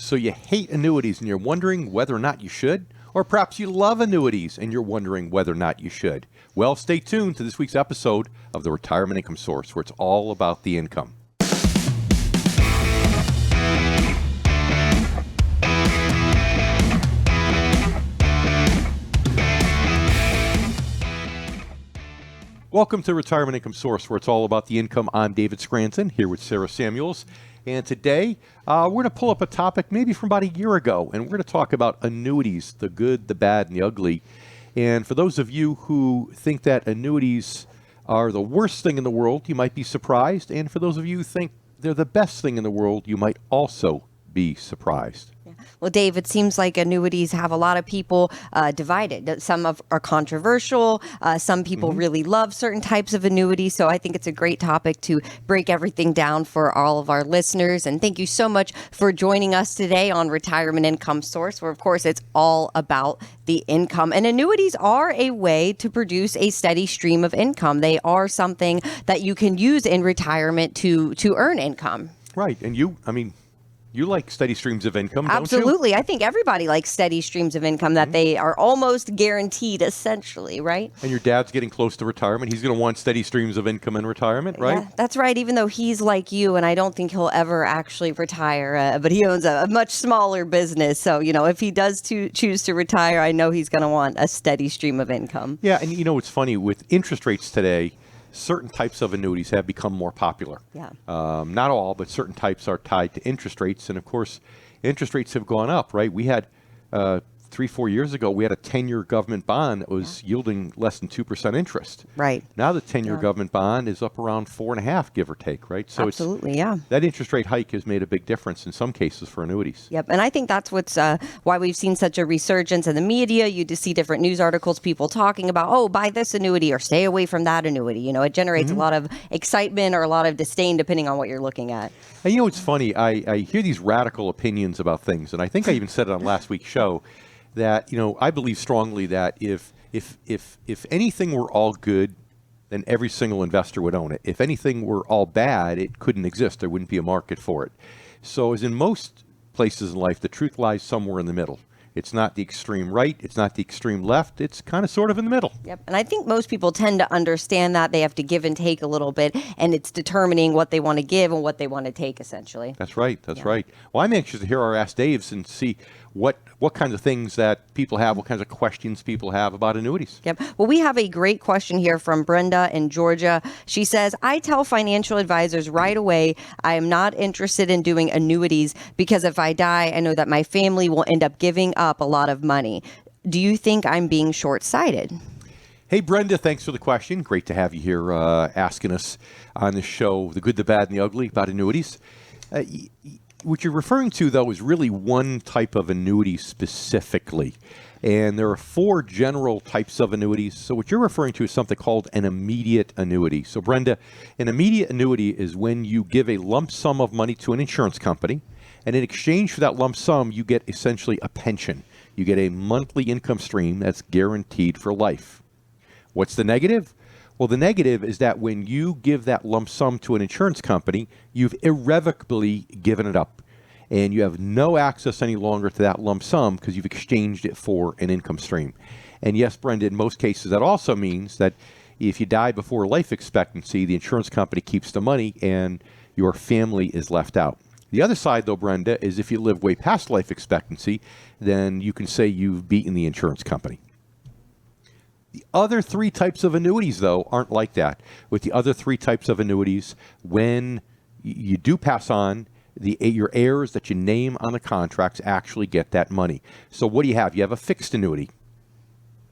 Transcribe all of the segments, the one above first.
So you hate annuities and you're wondering whether or not you should? Or perhaps you love annuities and you're wondering whether or not you should? Well, stay tuned to this week's episode of the Retirement Income Source, where it's all about the income. Welcome to Retirement Income Source, where it's all about the income. I'm David Scranton, here with Sarah Samuels. And today, we're going to pull up a topic maybe from about a year ago, and we're going to talk about annuities, the good, the bad, and the ugly. And for those of you who think that annuities are the worst thing in the world, you might be surprised. And for those of you who think they're the best thing in the world, you might also be surprised. Well, Dave, it seems like annuities have a lot of people divided. Some are controversial. Some people really love certain types of annuities. So I think it's a great topic to break everything down for all of our listeners. And thank you so much for joining us today on Retirement Income Source, where, of course, it's all about the income. And annuities are a way to produce a steady stream of income. They are something that you can use in retirement to earn income. Right. And you like steady streams of income, don't you? Absolutely. I think everybody likes steady streams of income that they are almost guaranteed, essentially, right? And your dad's getting close to retirement. He's going to want steady streams of income in retirement, right? Yeah, that's right, even though he's like you, and I don't think he'll ever actually retire, but he owns a much smaller business. So, if he does choose to retire, I know he's going to want a steady stream of income. Yeah, and it's funny, with interest rates today, certain types of annuities have become more popular. Yeah. Not all, but certain types are tied to interest rates. And of course, interest rates have gone up, right? We had 3-4 years ago, we had a 10-year government bond that was yielding less than 2% interest. Right. Now the 10-year government bond is up around 4.5%, give or take, right? So absolutely, that interest rate hike has made a big difference in some cases for annuities. Yep, and I think that's what's why we've seen such a resurgence in the media. You just see different news articles, people talking about, buy this annuity or stay away from that annuity. It generates a lot of excitement or a lot of disdain depending on what you're looking at. And it's funny, I hear these radical opinions about things, and I think I even said it on last week's show, that I believe strongly that if anything were all good, then every single investor would own it. If anything were all bad, it couldn't exist. There wouldn't be a market for it. So as in most places in life, the truth lies somewhere in the middle. It's not the extreme right. It's not the extreme left. It's kind of sort of in the middle. Yep. And I think most people tend to understand that they have to give and take a little bit, and it's determining what they want to give and what they want to take, essentially. That's right. That's right. Well, I'm anxious to hear our Ask Daves and see what kinds of things that people have, what kinds of questions people have about annuities. Yep. Well, we have a great question here from Brenda in Georgia. She says, I tell financial advisors right away I am not interested in doing annuities because if I die, I know that my family will end up giving up a lot of money. Do you think I'm being short-sighted? Hey, Brenda, thanks for the question. Great to have you here asking us on the show, The Good, the Bad, and the Ugly about annuities. What you're referring to, though, is really one type of annuity specifically. And there are 4 general types of annuities. So what you're referring to is something called an immediate annuity. So, Brenda, an immediate annuity is when you give a lump sum of money to an insurance company, and in exchange for that lump sum, you get essentially a pension. You get a monthly income stream that's guaranteed for life. What's the negative? Well, the negative is that when you give that lump sum to an insurance company, you've irrevocably given it up. And you have no access any longer to that lump sum because you've exchanged it for an income stream. And yes, Brenda, in most cases, that also means that if you die before life expectancy, the insurance company keeps the money and your family is left out. The other side, though, Brenda, is if you live way past life expectancy, then you can say you've beaten the insurance company. The other 3 types of annuities, though, aren't like that. With the other 3 types of annuities, when you do pass on, your heirs that you name on the contracts actually get that money. So what do you have? You have a fixed annuity,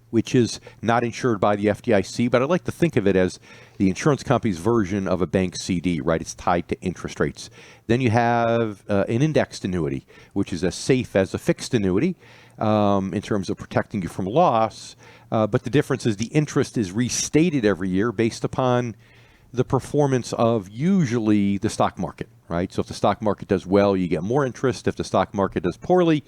which is not insured by the FDIC, but I like to think of it as the insurance company's version of a bank CD, right? It's tied to interest rates. Then you have an indexed annuity, which is as safe as a fixed annuity in terms of protecting you from loss. But the difference is the interest is restated every year based upon the performance of usually the stock market, right? So if the stock market does well, you get more interest. If the stock market does poorly,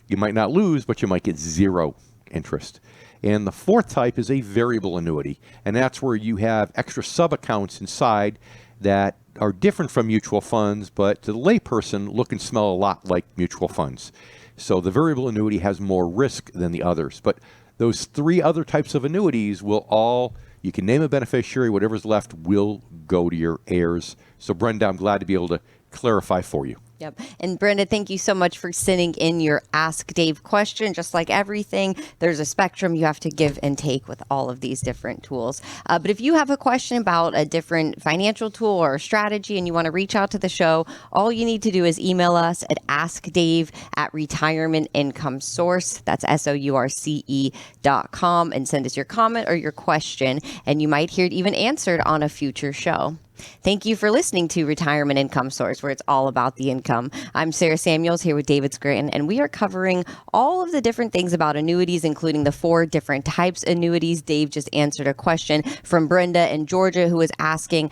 you might not lose, but you might get 0 interest. And the 4th type is a variable annuity, and that's where you have extra sub-accounts inside that are different from mutual funds, but to the layperson look and smell a lot like mutual funds. So the variable annuity has more risk than the others. But those three other types of annuities will all, you can name a beneficiary, whatever's left will go to your heirs. So Brenda, I'm glad to be able to clarify for you. Yep. And Brenda, thank you so much for sending in your Ask Dave question. Just like everything, there's a spectrum you have to give and take with all of these different tools. But if you have a question about a different financial tool or strategy and you want to reach out to the show, all you need to do is email us at askdave@retirementincomesource. That's SOURCE.com, and send us your comment or your question, and you might hear it even answered on a future show. Thank you for listening to Retirement Income Source, where it's all about the income. I'm Sarah Samuels here with David Scranton, and we are covering all of the different things about annuities, including the 4 different types of annuities. Dave just answered a question from Brenda in Georgia, who was asking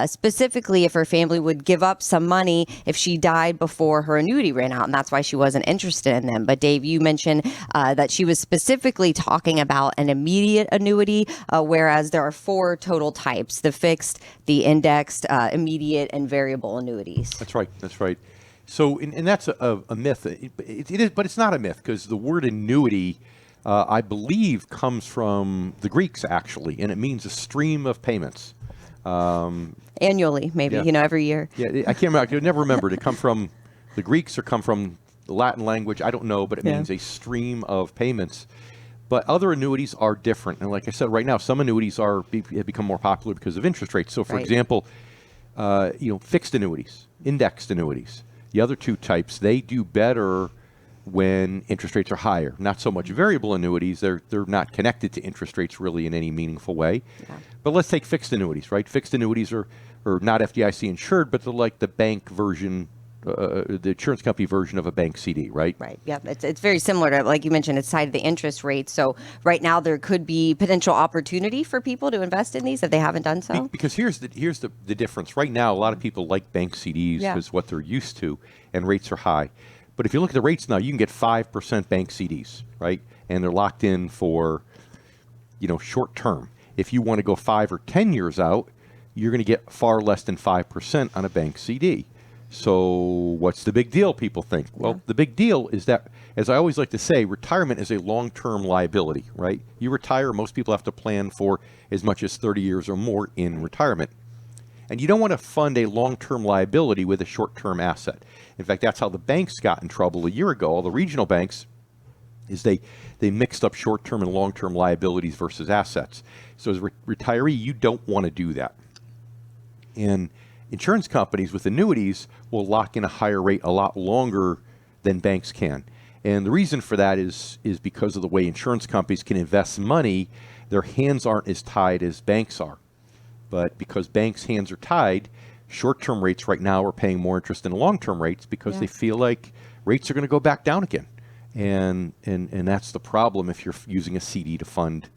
specifically if her family would give up some money if she died before her annuity ran out, and that's why she wasn't interested in them. But Dave, you mentioned that she was specifically talking about an immediate annuity, whereas there are 4 total types: the fixed, the indexed, immediate, and variable annuities. That's right. That's right. So, and that's a myth. It is, but it's not a myth, because the word annuity, I believe, comes from the Greeks, actually, and it means a stream of payments. Annually, maybe, Yeah. every year. Yeah, I can't remember. I could never remember. Did it come from the Greeks or come from the Latin language? I don't know, but it means a stream of payments. But other annuities are different. And like I said, right now, some annuities have become more popular because of interest rates. So, for example, fixed annuities, indexed annuities, the other 2 types, they do better when interest rates are higher. Not so much variable annuities. They're not connected to interest rates really in any meaningful way. Yeah. But let's take fixed annuities, right? Fixed annuities are not FDIC insured, but they're like the bank version, the insurance company version of a bank CD, right? Right. Yep. It's very similar to, like you mentioned, it's tied to the interest rate. So right now there could be potential opportunity for people to invest in these if they haven't done so. Because here's the difference. Right now, a lot of people like bank CDs because what they're used to, and rates are high. But if you look at the rates now, you can get 5% bank CDs, right? And they're locked in for, short term. If you want to go 5 or 10 years out, you're going to get far less than 5% on a bank CD. So what's the big deal, people think? Well, the big deal is that, as I always like to say, retirement is a long-term liability, right? You retire, most people have to plan for as much as 30 years or more in retirement. And you don't want to fund a long-term liability with a short-term asset. In fact, that's how the banks got in trouble a year ago. All the regional banks, is they mixed up short-term and long-term liabilities versus assets. So as a retiree, you don't want to do that. And insurance companies with annuities will lock in a higher rate a lot longer than banks can. And the reason for that is because of the way insurance companies can invest money. Their hands aren't as tied as banks are. But because banks' hands are tied, short-term rates right now are paying more interest than long-term rates because they feel like rates are going to go back down again. And that's the problem if you're using a CD to fund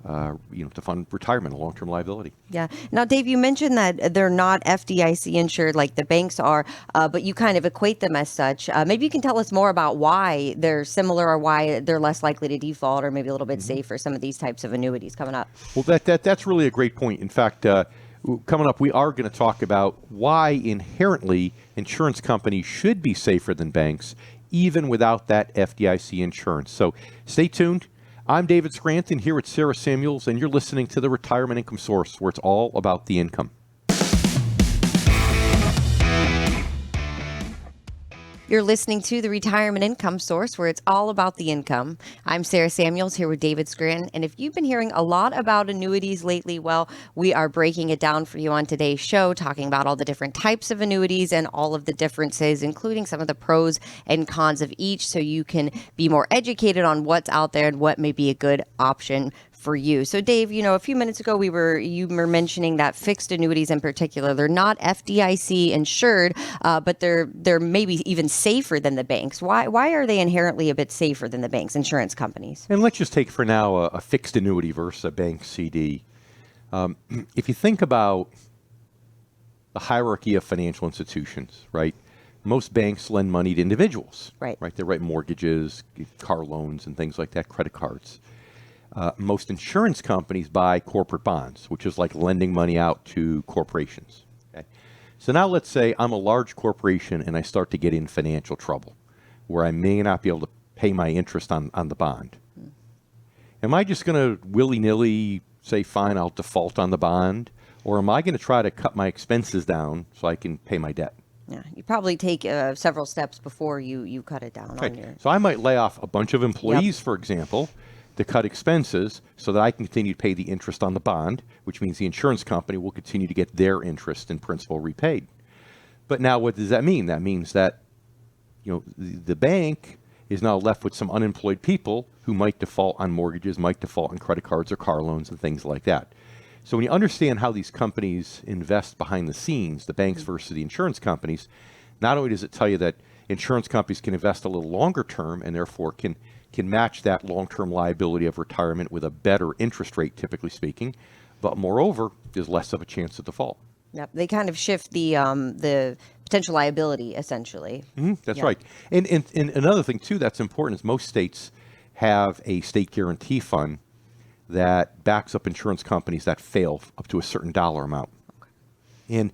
to fund retirement, a long-term liability. Yeah. Now, Dave, you mentioned that they're not FDIC insured like the banks are, but you kind of equate them as such. Maybe you can tell us more about why they're similar or why they're less likely to default or maybe a little bit safer, some of these types of annuities coming up. Well, that's really a great point. In fact, coming up, we are going to talk about why inherently insurance companies should be safer than banks, even without that FDIC insurance. So stay tuned. I'm David Scranton here with Sarah Samuels, and you're listening to the Retirement Income Source, where it's all about the income. You're listening to the Retirement Income Source, where it's all about the income. I'm Sarah Samuels here with David Scranton. And if you've been hearing a lot about annuities lately, well, we are breaking it down for you on today's show, talking about all the different types of annuities and all of the differences, including some of the pros and cons of each, so you can be more educated on what's out there and what may be a good option for you. So Dave, a few minutes ago you were mentioning that fixed annuities in particular, they're not FDIC insured, but they're maybe even safer than the banks. Why are they inherently a bit safer than the banks, insurance companies? And let's just take for now a fixed annuity versus a bank CD. If you think about the hierarchy of financial institutions, right? Most banks lend money to individuals, right? They write mortgages, car loans, and things like that, credit cards. Most insurance companies buy corporate bonds, which is like lending money out to corporations. Okay? So now let's say I'm a large corporation and I start to get in financial trouble where I may not be able to pay my interest on the bond. Am I just going to willy-nilly say, fine, I'll default on the bond? Or am I going to try to cut my expenses down so I can pay my debt? Yeah, you probably take several steps before you cut it down on your... So I might lay off a bunch of employees, for example, to cut expenses so that I can continue to pay the interest on the bond, which means the insurance company will continue to get their interest and principal repaid. But now what does that mean? That means that the bank is now left with some unemployed people who might default on mortgages, might default on credit cards or car loans and things like that. So when you understand how these companies invest behind the scenes, the banks versus the insurance companies, not only does it tell you that insurance companies can invest a little longer term and therefore can match that long-term liability of retirement with a better interest rate, typically speaking, but moreover, there's less of a chance of default. Yep, they kind of shift the potential liability, essentially. That's right. And another thing, too, that's important is most states have a state guarantee fund that backs up insurance companies that fail up to a certain dollar amount. Okay.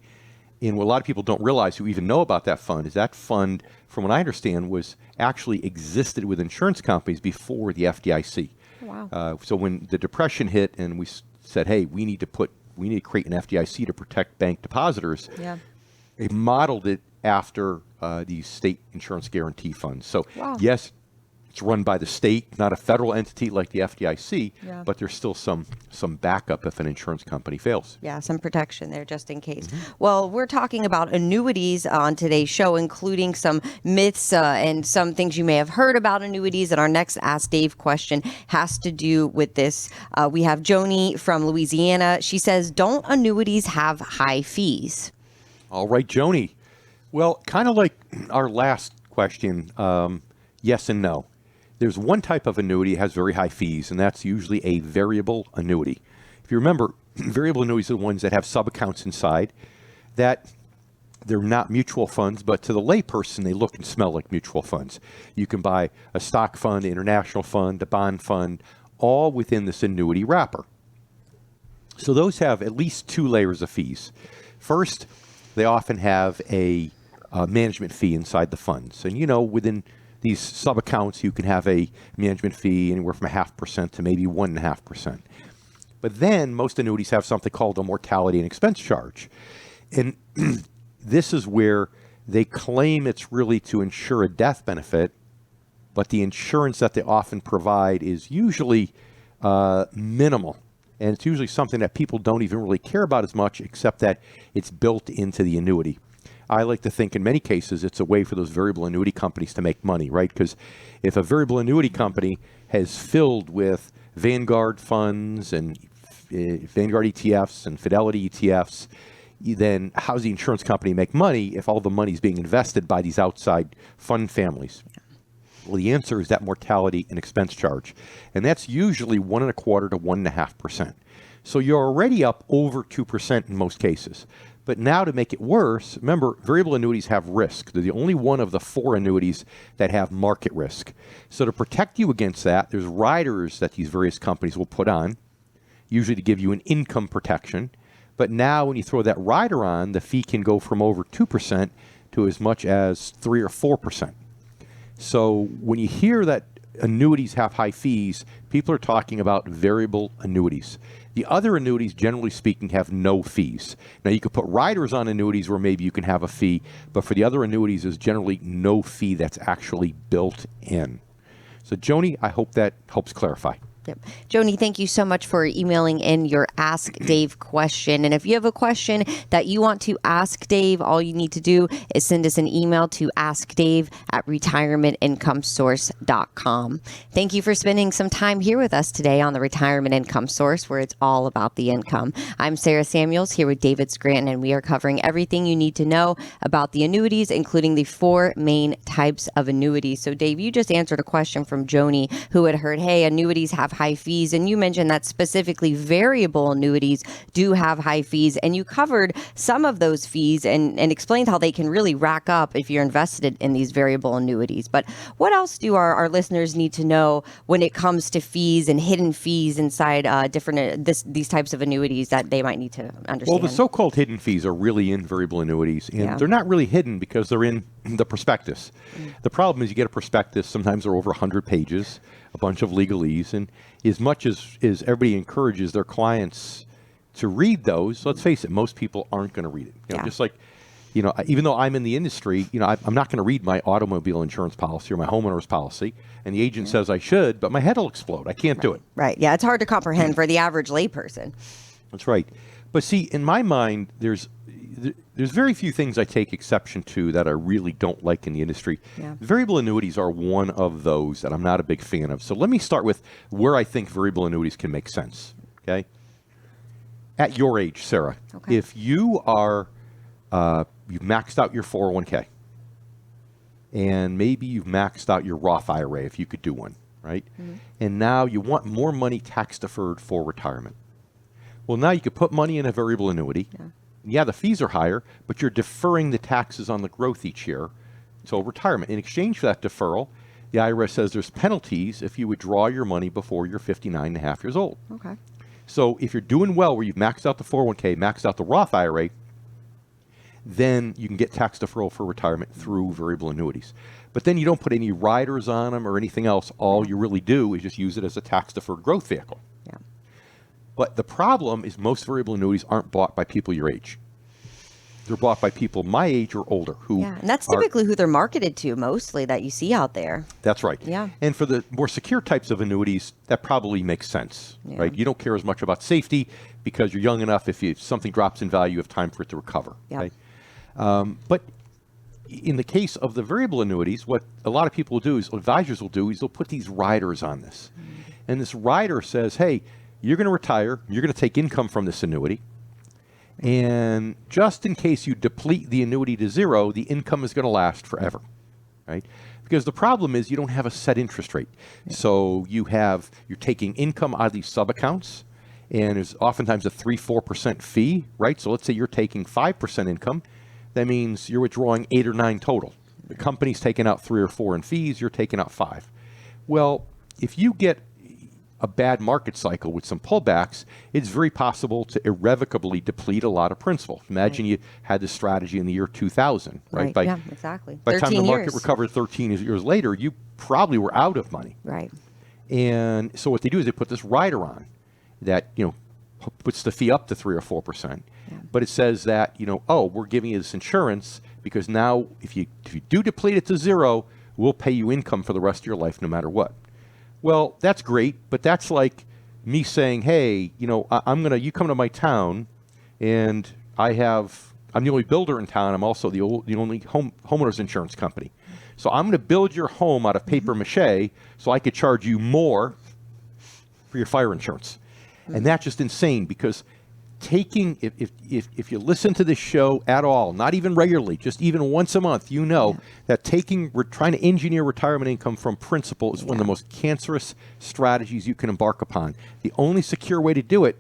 And what a lot of people don't realize who even know about that fund is that fund, from what I understand, was actually existed with insurance companies before the FDIC. Wow. So when the Depression hit and we said, hey, we need to create an FDIC to protect bank depositors, they modeled it after these state insurance guarantee funds. So yes, it's run by the state, not a federal entity like the FDIC, but there's still some backup if an insurance company fails. Yeah, some protection there just in case. Well, we're talking about annuities on today's show, including some myths and some things you may have heard about annuities. And our next Ask Dave question has to do with this. We have Joni from Louisiana. She says, don't annuities have high fees? All right, Joni. Well, kind of like our last question, yes and no. There's one type of annuity that has very high fees, and that's usually a variable annuity. If you remember, variable annuities are the ones that have sub-accounts inside that they're not mutual funds, but to the layperson, they look and smell like mutual funds. You can buy a stock fund, an international fund, a bond fund, all within this annuity wrapper. So those have at least two layers of fees. First, they often have a management fee inside the funds. And, within these sub-accounts, you can have a management fee anywhere from 0.5% to maybe 1.5%. But then most annuities have something called a mortality and expense charge. And this is where they claim it's really to ensure a death benefit, but the insurance that they often provide is usually minimal. And it's usually something that people don't even really care about as much, except that it's built into the annuity. I like to think in many cases it's a way for those variable annuity companies to make money, right? Because if a variable annuity company has filled with Vanguard funds and Vanguard ETFs and Fidelity ETFs, then how's the insurance company make money if all the money is being invested by these outside fund families? Well, the answer is that mortality and expense charge. And that's usually 1.25% to 1.5%. So you're already up over 2% in most cases. But now to make it worse, remember, variable annuities have risk. They're the only one of the 4 annuities that have market risk. So to protect you against that, there's riders that these various companies will put on, usually to give you an income protection. But now when you throw that rider on, the fee can go from over 2% to as much as 3 or 4%. So when you hear that annuities have high fees, people are talking about variable annuities. The other annuities, generally speaking, have no fees. Now, you could put riders on annuities where maybe you can have a fee, but for the other annuities, there's generally no fee that's actually built in. So, Joni, I hope that helps clarify. Yep. Joni, thank you so much for emailing in your Ask Dave question. And if you have a question that you want to ask Dave, all you need to do is send us an email to askdave@retirementincomesource.com. Thank you for spending some time here with us today on the Retirement Income Source, where it's all about the income. I'm Sarah Samuels here with David Scranton, and we are covering everything you need to know about the annuities, including the 4 main types of annuities. So, Dave, you just answered a question from Joni, who had heard, hey, annuities have high fees. And you mentioned that specifically variable annuities do have high fees. And you covered some of those fees and explained how they can really rack up if you're invested in these variable annuities. But what else do our listeners need to know when it comes to fees and hidden fees inside these types of annuities that they might need to understand? Well, the so-called hidden fees are really in variable annuities, and they're not really hidden because they're in the prospectus. The problem is you get a prospectus, sometimes they're over 100 pages, a bunch of legalese, and as much as everybody encourages their clients to read those, let's face it, most people aren't going to read it. Just like, even though I'm in the industry, I'm not going to read my automobile insurance policy or my homeowner's policy, and the agent says I should, but my head will explode. I can't do it. Right. Yeah, it's hard to comprehend for the average layperson. That's right. But see, in my mind, there's very few things I take exception to that I really don't like in the industry. Yeah. Variable annuities are one of those that I'm not a big fan of. So let me start with where I think variable annuities can make sense. Okay. At your age, Sarah, if you are you've maxed out your 401k, and maybe you've maxed out your Roth IRA if you could do one, right? And now you want more money tax deferred for retirement. Well, now you could put money in a variable annuity. Yeah, the fees are higher, but you're deferring the taxes on the growth each year until retirement. In exchange for that deferral, the IRS says there's penalties if you withdraw your money before you're 59 and a half years old. Okay. So if you're doing well where you've maxed out the 401k, maxed out the Roth IRA, then you can get tax deferral for retirement through variable annuities. But then you don't put any riders on them or anything else. All you really do is just use it as a tax deferred growth vehicle. Yeah. But the problem is most variable annuities aren't bought by people your age. They're bought by people my age or older who and that's typically who they're marketed to mostly that you see out there. That's right. Yeah. And for the more secure types of annuities, that probably makes sense, right? You don't care as much about safety because you're young enough. If something drops in value, you have time for it to recover. Yeah. Okay? But in the case of the variable annuities, what a lot of people will do is, advisors will do, is they'll put these riders on this. And this rider says, hey, you're going to retire, you're going to take income from this annuity, and just in case you deplete the annuity to zero, the income is going to last forever, right? Because the problem is you don't have a set interest rate. So you're taking income out of these sub-accounts, and there's oftentimes a 3-4% fee, right? So let's say you're taking 5% income. That means you're withdrawing 8 or 9 total. The company's taking out 3 or 4 in fees, you're taking out 5. Well, if you get a bad market cycle with some pullbacks, it's very possible to irrevocably deplete a lot of principal. Imagine you had this strategy in the year 2000, right? Yeah, exactly. By the time the market recovered 13 years later, you probably were out of money. Right. And so what they do is they put this rider on that, puts the fee up to 3 or 4%. But it says that, we're giving you this insurance because now if you do deplete it to zero, we'll pay you income for the rest of your life no matter what. Well, that's great, but that's like me saying, hey, you come to my town and I'm the only builder in town. I'm also the only homeowner's insurance company. So I'm going to build your home out of paper mache so I could charge you more for your fire insurance. And that's just insane because if you listen to this show at all, not even regularly, just even once a month, that trying to engineer retirement income from principal is one of the most cancerous strategies you can embark upon. The only secure way to do it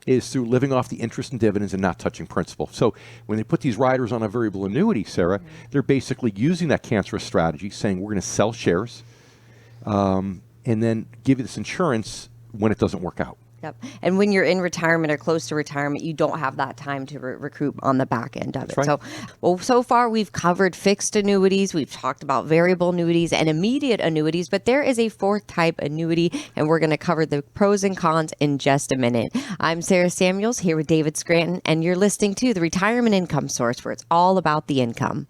is through living off the interest and dividends and not touching principal. So when they put these riders on a variable annuity, Sarah, they're basically using that cancerous strategy, saying we're going to sell shares and then give you this insurance when it doesn't work out. Yep. And when you're in retirement or close to retirement, you don't have that time to recoup on the back end of it. Right. So far we've covered fixed annuities, we've talked about variable annuities and immediate annuities, but there is a fourth type annuity, and we're going to cover the pros and cons in just a minute. I'm Sarah Samuels here with David Scranton, and you're listening to the Retirement Income Source, where it's all about the income.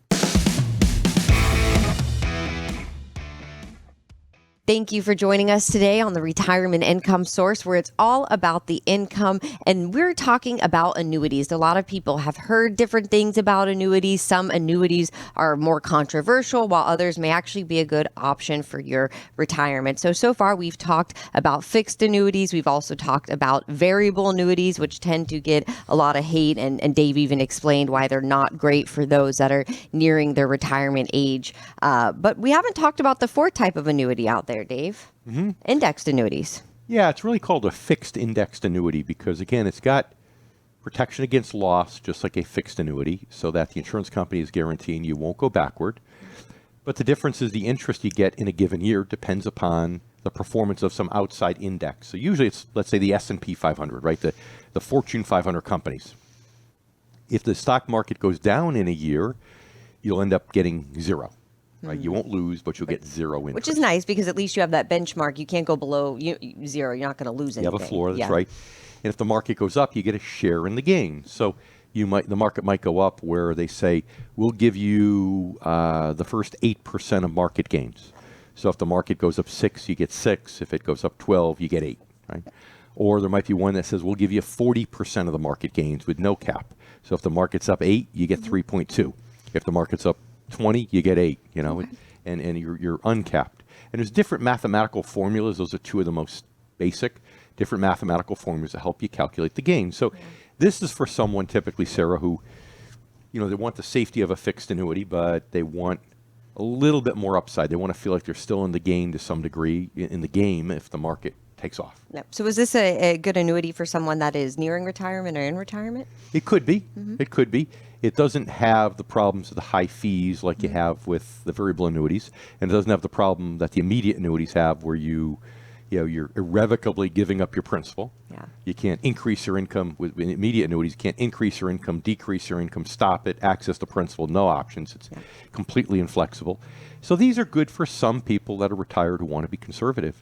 Thank you for joining us today on the Retirement Income Source, where it's all about the income. And we're talking about annuities. A lot of people have heard different things about annuities. Some annuities are more controversial, while others may actually be a good option for your retirement. So far, we've talked about fixed annuities. We've also talked about variable annuities, which tend to get a lot of hate. And Dave even explained why they're not great for those that are nearing their retirement age. But we haven't talked about the fourth type of annuity out there, Dave. Indexed annuities. Yeah, it's really called a fixed indexed annuity because, again, it's got protection against loss, just like a fixed annuity, so that the insurance company is guaranteeing you won't go backward. But the difference is the interest you get in a given year depends upon the performance of some outside index. So usually it's, let's say, the S&P 500, right? The Fortune 500 companies. If the stock market goes down in a year, you'll end up getting zero. Right? You won't lose, but you'll get zero interest. Which is nice because at least you have that benchmark. You can't go below zero. You're not going to lose anything. You have a floor, that's right. And if the market goes up, you get a share in the gain. So the market might go up where they say, we'll give you the first 8% of market gains. So if the market goes up 6, you get 6. If it goes up 12, you get 8. Right? Or there might be one that says, we'll give you 40% of the market gains with no cap. So if the market's up 8, you get 3.2. If the market's up 20, you get 8, okay. and you're uncapped. And there's different mathematical formulas. Those are two of the most basic, different mathematical formulas that help you calculate the gain. So this is for someone typically, Sarah, who, they want the safety of a fixed annuity, but they want a little bit more upside. They want to feel like they're still in the game to some degree in the game if the market takes off. Yep. So is this a good annuity for someone that is nearing retirement or in retirement? It could be. It could be. It doesn't have the problems of the high fees like you have with the variable annuities, and it doesn't have the problem that the immediate annuities have where you're irrevocably giving up your principal. Yeah. You can't increase your income with immediate annuities. You can't increase your income, decrease your income, stop it, access the principal, no options. It's completely inflexible. So these are good for some people that are retired who want to be conservative.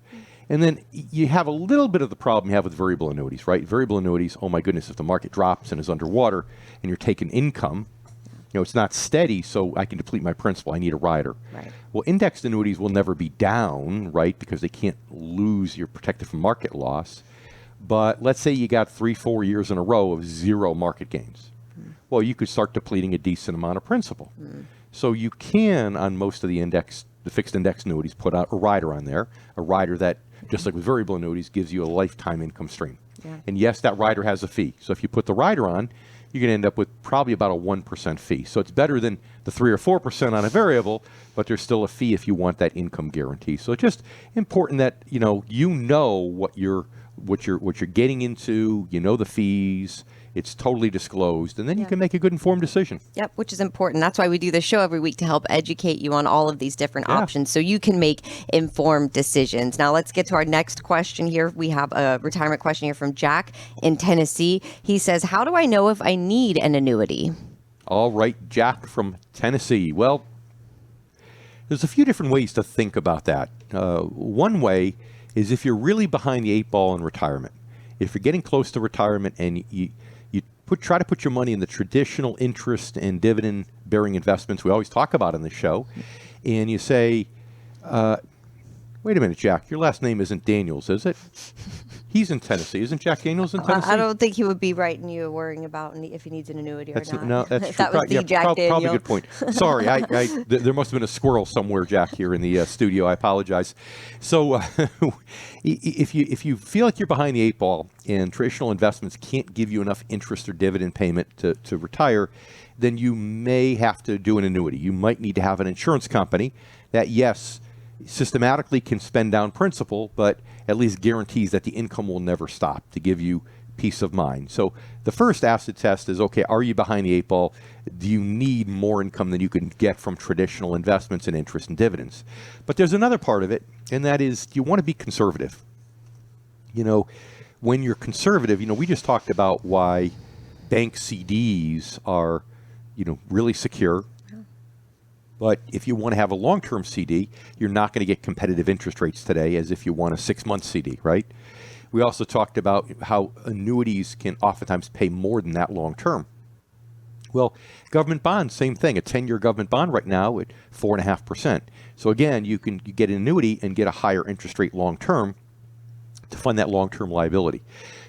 And then you have a little bit of the problem you have with variable annuities, right? Variable annuities, oh my goodness, if the market drops and is underwater and you're taking income, it's not steady, so I can deplete my principal. I need a rider. Right. Well, indexed annuities will never be down, right? Because they can't lose, you're protected from market loss. But let's say you got 3-4 years in a row of zero market gains. Well, you could start depleting a decent amount of principal. So you can, on most of the fixed index annuities, put out a rider on there, a rider that, just like with variable annuities, gives you a lifetime income stream. Yeah. And yes, that rider has a fee. So if you put the rider on, you're going to end up with probably about a 1% fee. So it's better than the 3 or 4% on a variable, but there's still a fee if you want that income guarantee. So it's just important that you know what you're getting into, the fees. It's totally disclosed, and then you can make a good informed decision. Yep, which is important. That's why we do this show every week to help educate you on all of these different options so you can make informed decisions. Now, let's get to our next question here. We have a retirement question here from Jack in Tennessee. He says, how do I know if I need an annuity? All right, Jack from Tennessee. Well, there's a few different ways to think about that. One way is if you're really behind the 8 ball in retirement. If you're getting close to retirement and you try to put your money in the traditional interest and dividend-bearing investments we always talk about on the show, and you say, wait a minute, Jack, your last name isn't Daniels, is it? He's in Tennessee. Isn't Jack Daniels in Tennessee? I don't think he would be writing you worrying about if he needs an annuity or not. No, that's true. That was the Jack Daniel. Probably a good point. Sorry, there must have been a squirrel somewhere, Jack, here in the studio. I apologize. So if you feel like you're behind the 8 ball and traditional investments can't give you enough interest or dividend payment to retire, then you may have to do an annuity. You might need to have an insurance company that, yes, systematically can spend down principal, but at least guarantees that the income will never stop to give you peace of mind. So the first acid test is, okay, are you behind the 8 ball? Do you need more income than you can get from traditional investments and interest and dividends? But there's another part of it, and that is, do you want to be conservative? When you're conservative, we just talked about why bank CDs are, really secure. But if you want to have a long-term CD, you're not going to get competitive interest rates today as if you want a 6-month CD, right? We also talked about how annuities can oftentimes pay more than that long-term. Well, government bonds, same thing. A 10-year government bond right now at 4.5%. So again, you get an annuity and get a higher interest rate long-term to fund that long-term liability.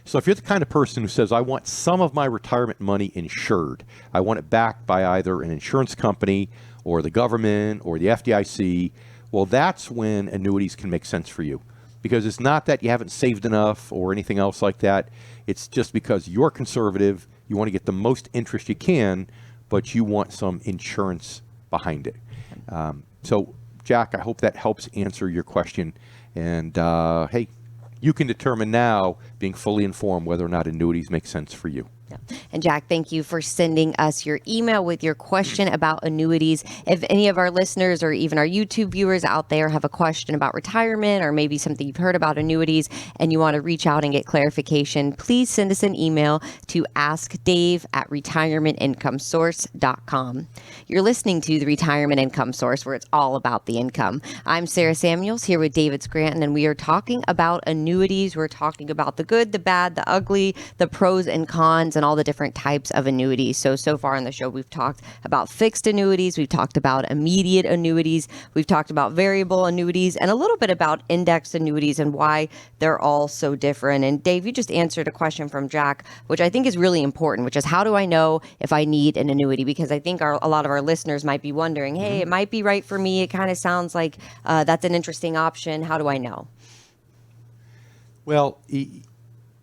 So if you're the kind of person who says, I want some of my retirement money insured, I want it backed by either an insurance company or the government or the FDIC, well, that's when annuities can make sense for you. Because it's not that you haven't saved enough or anything else like that. It's just because you're conservative, you want to get the most interest you can, but you want some insurance behind it. So, Jack, I hope that helps answer your question. And, hey, you can determine now, being fully informed, whether or not annuities make sense for you. Yeah. And Jack, thank you for sending us your email with your question about annuities. If any of our listeners or even our YouTube viewers out there have a question about retirement or maybe something you've heard about annuities and you want to reach out and get clarification, please send us an email to askdave@retirementincomesource.com. You're listening to the Retirement Income Source, where it's all about the income. I'm Sarah Samuels here with David Scranton, and we are talking about annuities. We're talking about the good, the bad, the ugly, the pros and cons, and all the different types of annuities. So far in the show, we've talked about fixed annuities, we've talked about immediate annuities, we've talked about variable annuities, and a little bit about indexed annuities and why they're all so different. And Dave, you just answered a question from Jack, which I think is really important, which is how do I know if I need an annuity? Because I think a lot of our listeners might be wondering, hey, it might be right for me. It kind of sounds like that's an interesting option. How do I know? Well,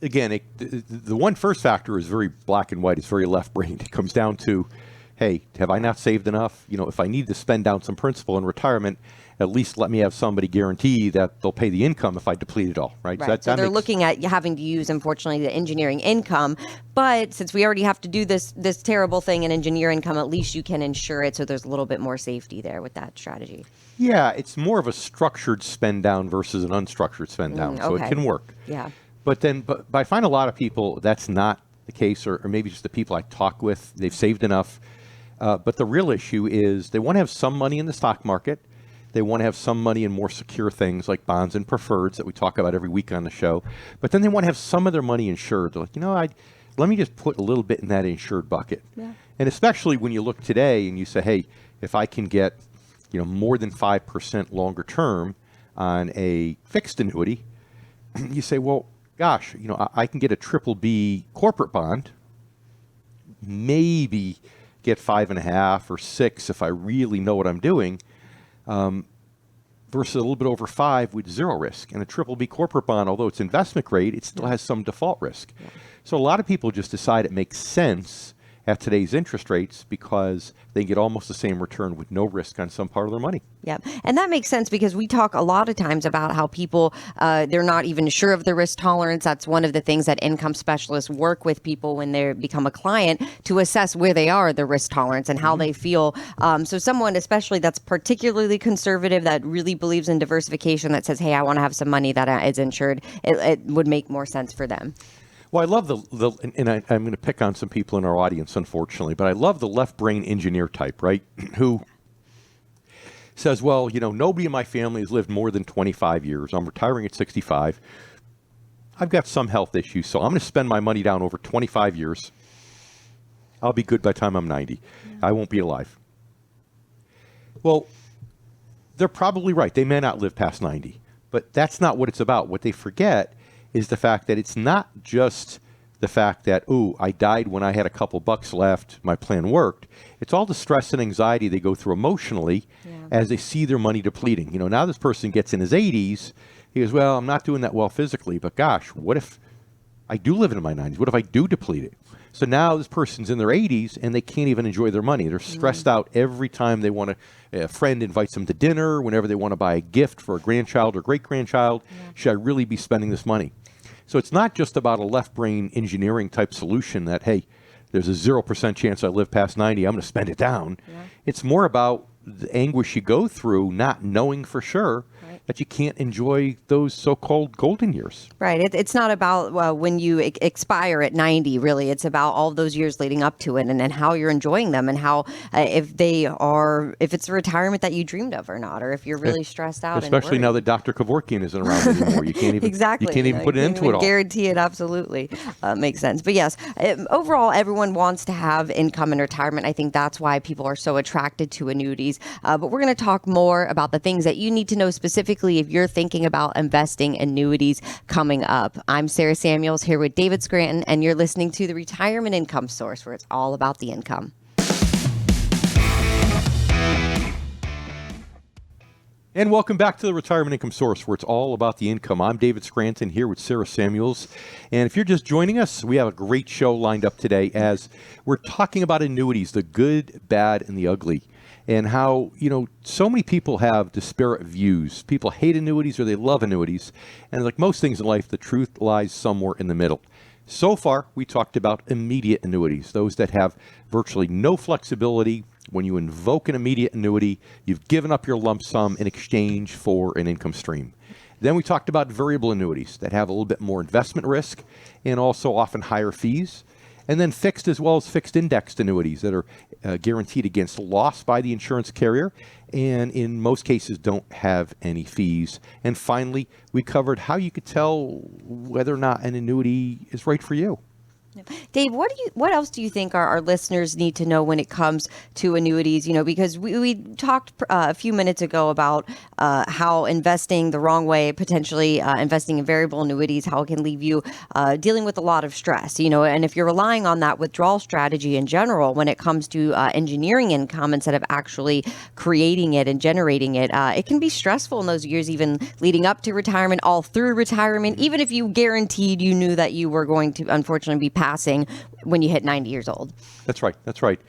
again, the one first factor is very black and white. It's very left-brained. It comes down to, hey, have I not saved enough? If I need to spend down some principal in retirement, at least let me have somebody guarantee that they'll pay the income if I deplete it all, right? Right. So they're looking at having to use, unfortunately, the engineering income. But since we already have to do this terrible thing in engineer income, at least you can insure it. So there's a little bit more safety there with that strategy. Yeah, it's more of a structured spend down versus an unstructured spend down. So it can work. Yeah. But I find a lot of people that's not the case, or maybe just the people I talk with, they've saved enough. But the real issue is they want to have some money in the stock market. They want to have some money in more secure things like bonds and preferreds that we talk about every week on the show. But then they want to have some of their money insured. They're like, let me just put a little bit in that insured bucket. Yeah. And especially when you look today and you say, hey, if I can get more than 5% longer term on a fixed annuity, you say, well, gosh, I can get a BBB corporate bond, maybe get 5.5 or 6 if I really know what I'm doing, versus a little bit over 5 with zero risk. And a BBB corporate bond, although it's investment grade, it still has some default risk. Yeah. So a lot of people just decide it makes sense at today's interest rates because they get almost the same return with no risk on some part of their money. Yeah. And that makes sense because we talk a lot of times about how people, they're not even sure of their risk tolerance. That's one of the things that income specialists work with people when they become a client to assess where they are, the risk tolerance and how they feel. So someone, especially that's particularly conservative, that really believes in diversification, that says, hey, I want to have some money that is insured, it would make more sense for them. Well, I love and I'm going to pick on some people in our audience, unfortunately, but I love the left brain engineer type, right? Who says, well, nobody in my family has lived more than 25 years. I'm retiring at 65. I've got some health issues, so I'm going to spend my money down over 25 years. I'll be good by the time I'm 90. Yeah. I won't be alive. Well, they're probably right. They may not live past 90, but that's not what it's about. What they forget is the fact that it's not just the fact that, I died when I had a couple bucks left, my plan worked. It's all the stress and anxiety they go through emotionally as they see their money depleting. Now this person gets in his 80s, he goes, well, I'm not doing that well physically, but gosh, what if I do live into my 90s? What if I do deplete it? So now this person's in their 80s and they can't even enjoy their money. They're stressed out every time they want a friend invites them to dinner, whenever they want to buy a gift for a grandchild or great-grandchild. Should I really be spending this money? So it's not just about a left brain engineering type solution that, hey, there's a 0% chance I live past 90, I'm going to spend it down. Yeah. It's more about the anguish you go through not knowing for sure that you can't enjoy those so-called golden years. Right. It's not about when you expire at 90, really. It's about all those years leading up to it and how you're enjoying them and how if it's a retirement that you dreamed of or not, or if you're really stressed out. Especially now that Dr. Kevorkian isn't around anymore. You can't even, exactly. You can't even put it into it all. Guarantee it, absolutely. Makes sense. But yes, overall, everyone wants to have income in retirement. I think that's why people are so attracted to annuities. But we're going to talk more about the things that you need to know specifically if you're thinking about investing annuities coming up. I'm Sarah Samuels here with David Scranton, and you're listening to the Retirement Income Source, where it's all about the income. And welcome back to the Retirement Income Source, where it's all about the income. I'm David Scranton here with Sarah Samuels. And if you're just joining us, we have a great show lined up today as we're talking about annuities, the good, bad, and the ugly. and how, so many people have disparate views. People hate annuities or they love annuities. And like most things in life, the truth lies somewhere in the middle. So far, we talked about immediate annuities, those that have virtually no flexibility. When you invoke an immediate annuity, you've given up your lump sum in exchange for an income stream. Then we talked about variable annuities that have a little bit more investment risk and also often higher fees. And then fixed as well as fixed indexed annuities that are guaranteed against loss by the insurance carrier and in most cases don't have any fees. And finally, we covered how you could tell whether or not an annuity is right for you. Dave, what else do you think our listeners need to know when it comes to annuities? Because we talked a few minutes ago about how investing the wrong way, potentially investing in variable annuities, how it can leave you dealing with a lot of stress. And if you're relying on that withdrawal strategy in general, when it comes to engineering income instead of actually creating it and generating it, it can be stressful in those years, even leading up to retirement, all through retirement, even if you guaranteed you knew that you were going to unfortunately be passing when you hit 90 years old. That's right.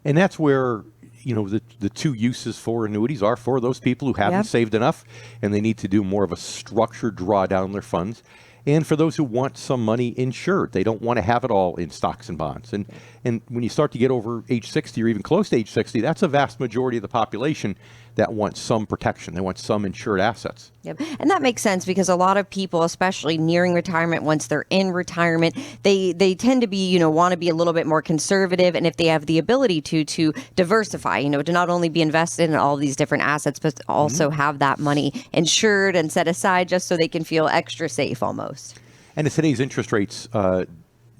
And that's where, the two uses for annuities are for those people who haven't saved enough and they need to do more of a structured drawdown on their funds. And for those who want some money insured, they don't want to have it all in stocks and bonds. And when you start to get over age 60 or even close to age 60, that's a vast majority of the population that wants some protection. They want some insured assets. Yep. And that makes sense because a lot of people, especially nearing retirement, once they're in retirement, they tend to be, want to be a little bit more conservative. And if they have the ability to diversify, to not only be invested in all these different assets, but also have that money insured and set aside just so they can feel extra safe almost. And at today's interest rates,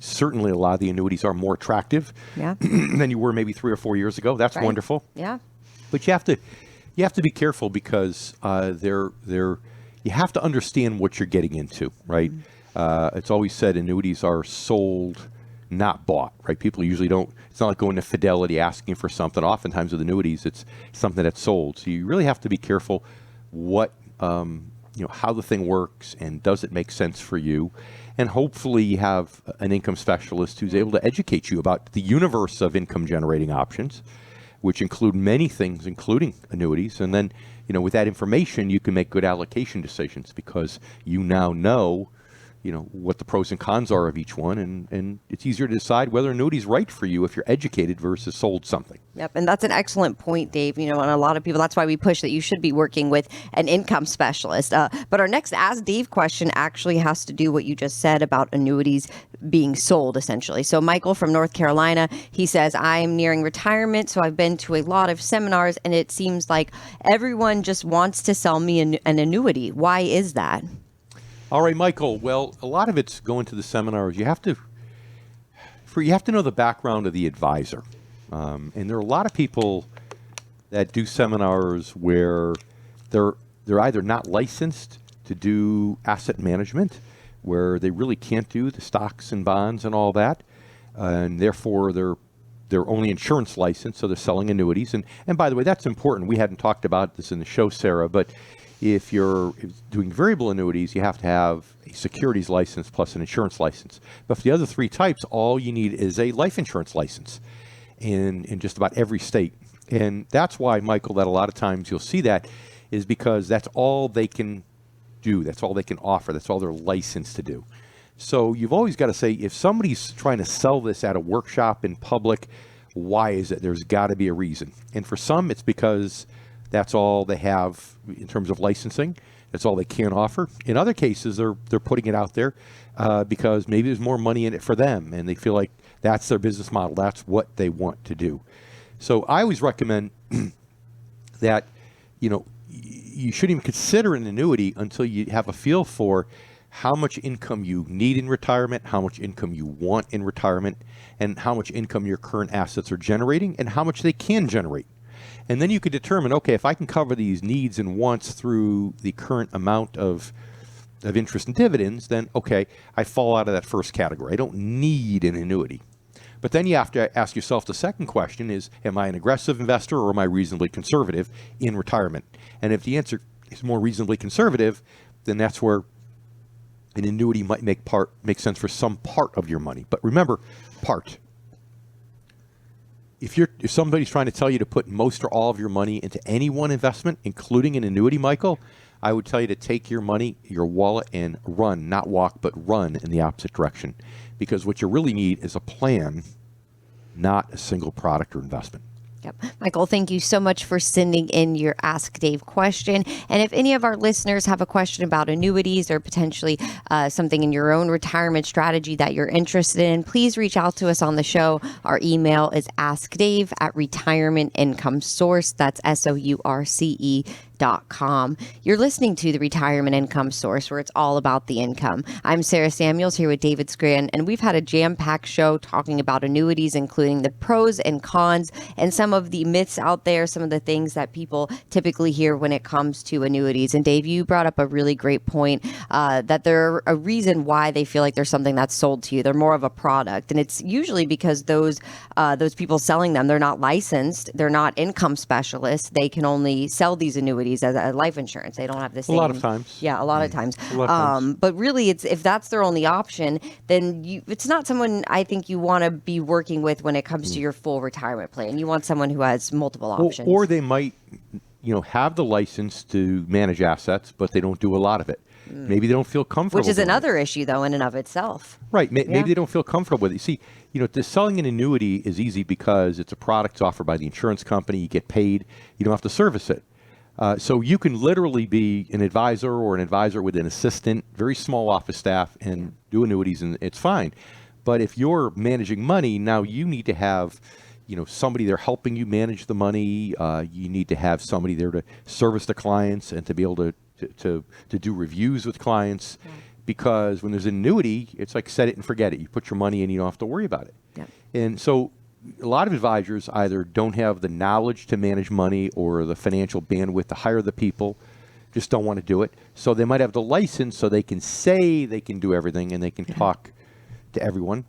certainly a lot of the annuities are more attractive than you were maybe 3 or 4 years ago. That's wonderful. Yeah. But you have to be careful because you have to understand what you're getting into, right? It's always said annuities are sold, not bought, right? People usually don't. It's not like going to Fidelity asking for something. Oftentimes with annuities, it's something that's sold. So you really have to be careful what how the thing works and does it make sense for you. And hopefully you have an income specialist who's able to educate you about the universe of income generating options, which include many things, including annuities. And then, with that information, you can make good allocation decisions because you now know, what the pros and cons are of each one. And it's easier to decide whether annuity is right for you if you're educated versus sold something. Yep. And that's an excellent point, Dave. And a lot of people, that's why we push that you should be working with an income specialist. But our next Ask Dave question actually has to do what you just said about annuities being sold, essentially. So Michael from North Carolina, he says, I'm nearing retirement, so I've been to a lot of seminars, and it seems like everyone just wants to sell me an annuity. Why is that? All right, Michael. Well, a lot of it's going to the seminars. You have to know the background of the advisor. And there are a lot of people that do seminars where they're either not licensed to do asset management, where they really can't do the stocks and bonds and all that, and therefore they're only insurance licensed, so they're selling annuities. And by the way, that's important. We hadn't talked about this in the show, Sarah, but if you're doing variable annuities, you have to have a securities license plus an insurance license. But for the other three types, all you need is a life insurance license in just about every state. And that's why, Michael, that a lot of times you'll see that is because that's all they can do. That's all they can offer. That's all they're licensed to do. So you've always got to say, if somebody's trying to sell this at a workshop in public, why is it? There's got to be a reason. And for some, it's because that's all they have in terms of licensing. That's all they can offer. In other cases, they're putting it out there because maybe there's more money in it for them, and they feel like that's their business model. That's what they want to do. So I always recommend that you shouldn't even consider an annuity until you have a feel for how much income you need in retirement, how much income you want in retirement, and how much income your current assets are generating, and how much they can generate. And then you could determine, okay, if I can cover these needs and wants through the current amount of interest and dividends, then, okay, I fall out of that first category. I don't need an annuity. But then you have to ask yourself the second question is, am I an aggressive investor or am I reasonably conservative in retirement? And if the answer is more reasonably conservative, then that's where an annuity might make sense for some part of your money. But remember, part. if somebody's trying to tell you to put most or all of your money into any one investment, including an annuity, Michael, I would tell you to take your money, your wallet, and run, not walk, but run in the opposite direction. Because what you really need is a plan, not a single product or investment. Yep. Michael, thank you so much for sending in your Ask Dave question. And if any of our listeners have a question about annuities or potentially something in your own retirement strategy that you're interested in, please reach out to us on the show. Our email is askdave@retirementincomesource. That's SOURCE.com. You're listening to the Retirement Income Source, where it's all about the income. I'm Sarah Samuels here with David Scranton, and we've had a jam-packed show talking about annuities, including the pros and cons and some of the myths out there, some of the things that people typically hear when it comes to annuities. And Dave, you brought up a really great point that they're a reason why they feel like there's something that's sold to you. They're more of a product, and it's usually because those people selling them, they're not licensed, they're not income specialists. They can only sell these annuities as a life insurance. They don't have the same. A lot of times. Yeah, a lot of times. A lot of times. But really, if that's their only option, then it's not someone I think you want to be working with when it comes to your full retirement plan. You want someone who has multiple options. Or they might, have the license to manage assets, but they don't do a lot of it. Maybe they don't feel comfortable. Which is doing another issue, though, in and of itself. Right. Maybe they don't feel comfortable with it. You see, selling an annuity is easy because it's a product offered by the insurance company. You get paid. You don't have to service it. So you can literally be an advisor or an advisor with an assistant, very small office staff, and do annuities, and it's fine. But if you're managing money, now you need to have, somebody there helping you manage the money. You need to have somebody there to service the clients and to be able to do reviews with clients. Yeah. Because when there's an annuity, it's like set it and forget it. You put your money in, you don't have to worry about it. Yeah. And so a lot of advisors either don't have the knowledge to manage money or the financial bandwidth to hire the people, just don't want to do it. So they might have the license so they can say they can do everything and they can talk to everyone.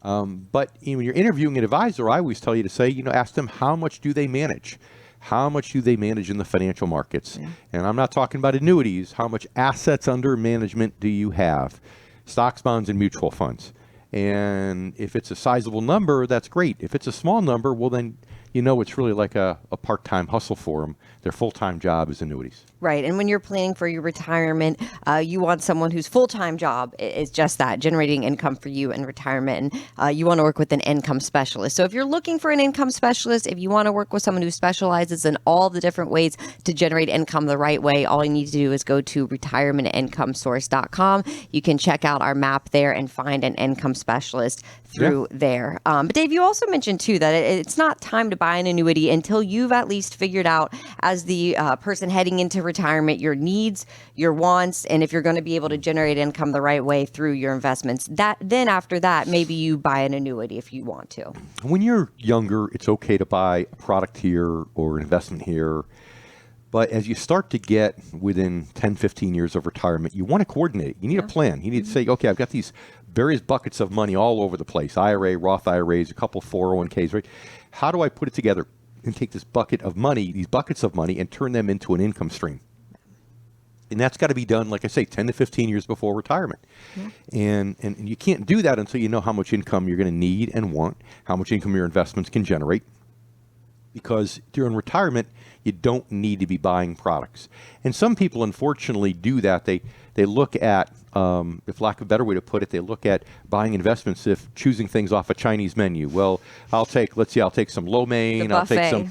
But when you're interviewing an advisor, I always tell you to say, ask them how much do they manage? How much do they manage in the financial markets? Yeah. And I'm not talking about annuities. How much assets under management do you have? Stocks, bonds, and mutual funds. And if it's a sizable number, that's great. If it's a small number, well, then it's really like a part-time hustle for them. Their full-time job is annuities. Right. And when you're planning for your retirement, you want someone whose full-time job is just that, generating income for you in retirement. And you want to work with an income specialist. So if you're looking for an income specialist, if you want to work with someone who specializes in all the different ways to generate income the right way, all you need to do is go to retirementincomesource.com. You can check out our map there and find an income specialist through there. But Dave, you also mentioned too that it's not time to buy an annuity until you've at least figured out, as the person heading into retirement, your needs, your wants, and if you're going to be able to generate income the right way through your investments. Then after that, maybe you buy an annuity if you want to. When you're younger, it's okay to buy a product here or an investment here. But as you start to get within 10, 15 years of retirement, you want to coordinate. You need a plan. You need to say, okay, I've got these various buckets of money all over the place. IRA, Roth IRAs, a couple 401ks, right? How do I put it together and take this bucket of money, these buckets of money, and turn them into an income stream? And that's got to be done, like I say, 10 to 15 years before retirement. Yeah. And you can't do that until you know how much income you're going to need and want, how much income your investments can generate. Because during retirement, you don't need to be buying products. And some people, unfortunately, do that. They look at, if lack of a better way to put it, they look at buying investments if choosing things off a Chinese menu. Well, I'll take some lo mein, I'll take some,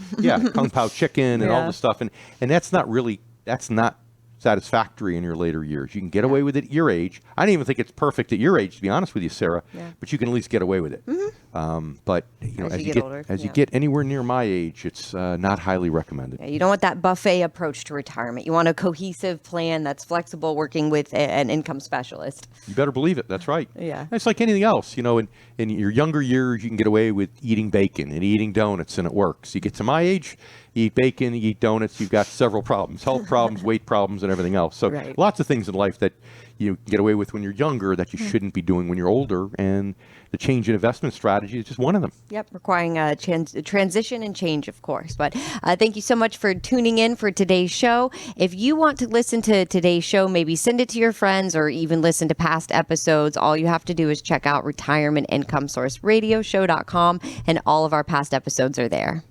kung pao chicken and all this stuff. And that's not satisfactory in your later years. You can get away with it at your age. I don't even think it's perfect at your age, to be honest with you, Sarah, but you can at least get away with it. Mm-hmm. But as you get anywhere near my age, it's not highly recommended. Yeah, you don't want that buffet approach to retirement. You want a cohesive plan that's flexible, working with an income specialist. You better believe it. That's right. Yeah. It's like anything else. In your younger years, you can get away with eating bacon and eating donuts, and it works. You get to my age, you eat bacon, you eat donuts, you've got several problems, health problems, weight problems, and everything else. So lots of things in life that you get away with when you're younger that you shouldn't be doing when you're older. And the change in investment strategy strategy is just one of them. Yep, requiring a transition and change, of course. But thank you so much for tuning in for today's show. If you want to listen to today's show, maybe send it to your friends or even listen to past episodes, all you have to do is check out retirementincomesourceradioshow.com, and all of our past episodes are there.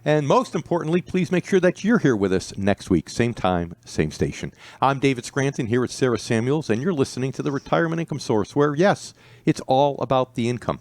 And most importantly, please make sure that you're here with us next week, same time, same station. I'm David Scranton here with Sarah Samuels, and you're listening to the Retirement Income Source, where, yes, it's all about the income.